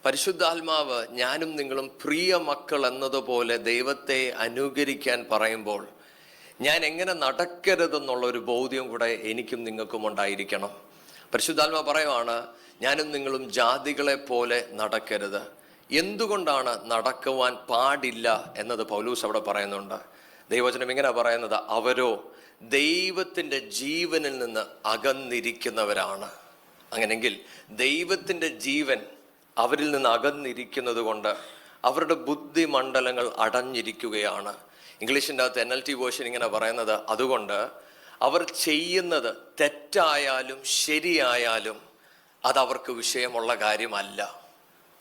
പരിശുദ്ധാത്മാവ് ഞാനും നിങ്ങളും പ്രിയ മക്കൾ എന്നതുപോലെ ദൈവത്തെ അനുകരിക്കാൻ പറയുമ്പോൾ ഞാൻ എങ്ങനെ നടക്കരുതെന്നുള്ള ഒരു ബോധ്യം കൂടെ എനിക്കും നിങ്ങൾക്കും ഉണ്ടായിരിക്കണം. പരിശുദ്ധാത്മാവ് പറയുവാണ്, ഞാനും നിങ്ങളും ജാതികളെ പോലെ നടക്കരുത്. എന്തുകൊണ്ടാണ് നടക്കുവാൻ പാടില്ല എന്നത് പൗലൂസ് അവിടെ പറയുന്നുണ്ട്. ദൈവവചനം ഇങ്ങനെ പറയുന്നത്, അവരോ ദൈവത്തിൻ്റെ ജീവനിൽ നിന്ന് അകന്നിരിക്കുന്നവരാണ്. അങ്ങനെങ്കിൽ ദൈവത്തിൻ്റെ ജീവൻ അവരിൽ നിന്ന് അകന്നിരിക്കുന്നത് കൊണ്ട് അവരുടെ ബുദ്ധിമണ്ഡലങ്ങൾ അടഞ്ഞിരിക്കുകയാണ്. ഇംഗ്ലീഷിൻ്റെ അകത്ത് NLT വേർഷൻ ഇങ്ങനെ പറയുന്നത്, അതുകൊണ്ട് അവർ ചെയ്യുന്നത് തെറ്റായാലും ശരിയായാലും അതവർക്ക് വിഷയമുള്ള കാര്യമല്ല.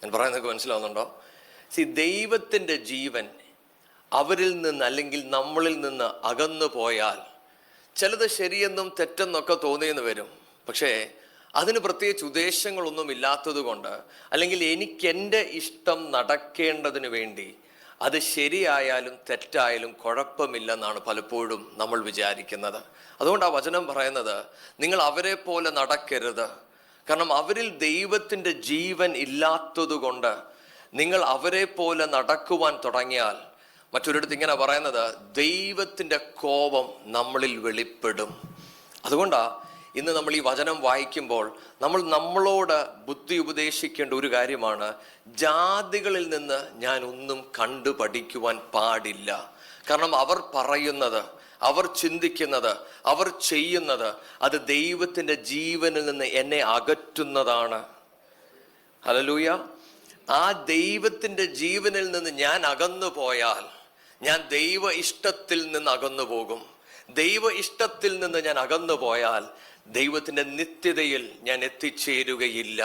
ഞാൻ പറയുന്നതൊക്കെ മനസ്സിലാവുന്നുണ്ടോ? ദൈവത്തിൻ്റെ ജീവൻ അവരിൽ നിന്ന് അല്ലെങ്കിൽ നമ്മളിൽ നിന്ന് അകന്നു പോയാൽ ചിലത് ശരിയെന്നും തെറ്റെന്നൊക്കെ തോന്നിയെന്ന് വരും. പക്ഷേ അതിന് പ്രത്യേകിച്ച് ഉദ്ദേശങ്ങളൊന്നും ഇല്ലാത്തത് കൊണ്ട്, അല്ലെങ്കിൽ എനിക്കെൻ്റെ ഇഷ്ടം നടക്കേണ്ടതിന് വേണ്ടി അത് ശരിയായാലും തെറ്റായാലും കുഴപ്പമില്ലെന്നാണ് പലപ്പോഴും നമ്മൾ വിചാരിക്കുന്നത്. അതുകൊണ്ട് ആ വചനം പറയുന്നത്, നിങ്ങൾ അവരെ പോലെ നടക്കരുത്. കാരണം അവരിൽ ദൈവത്തിൻ്റെ ജീവൻ ഇല്ലാത്തത് കൊണ്ട് നിങ്ങൾ അവരെ പോലെ നടക്കുവാൻ തുടങ്ങിയാൽ, മറ്റൊരിടത്ത് ഇങ്ങനെ പറയുന്നത്, ദൈവത്തിൻ്റെ കോപം നമ്മളിൽ വെളിപ്പെടും. അതുകൊണ്ടാണ് ഇന്ന് നമ്മൾ ഈ വചനം വായിക്കുമ്പോൾ നമ്മളോട് ബുദ്ധി ഉപദേശിക്കേണ്ട ഒരു കാര്യമാണ്, ജാതികളിൽ നിന്ന് ഞാൻ ഒന്നും കണ്ടു പഠിക്കുവാൻ പാടില്ല. കാരണം അവർ പറയുന്നത്, അവർ ചിന്തിക്കുന്നത്, അവർ ചെയ്യുന്നത് അത് ദൈവത്തിൻ്റെ ജീവനിൽ നിന്ന് എന്നെ അകറ്റുന്നതാണ്. ഹല്ലേലൂയ. ആ ദൈവത്തിൻ്റെ ജീവനിൽ നിന്ന് ഞാൻ അകന്നു പോയാൽ ഞാൻ ദൈവ ഇഷ്ടത്തിൽ നിന്ന് അകന്നു പോകും. ദൈവ ഇഷ്ടത്തിൽ നിന്ന് ഞാൻ അകന്നു പോയാൽ ദൈവത്തിൻ്റെ നിത്യതയിൽ ഞാൻ എത്തിച്ചേരുകയില്ല.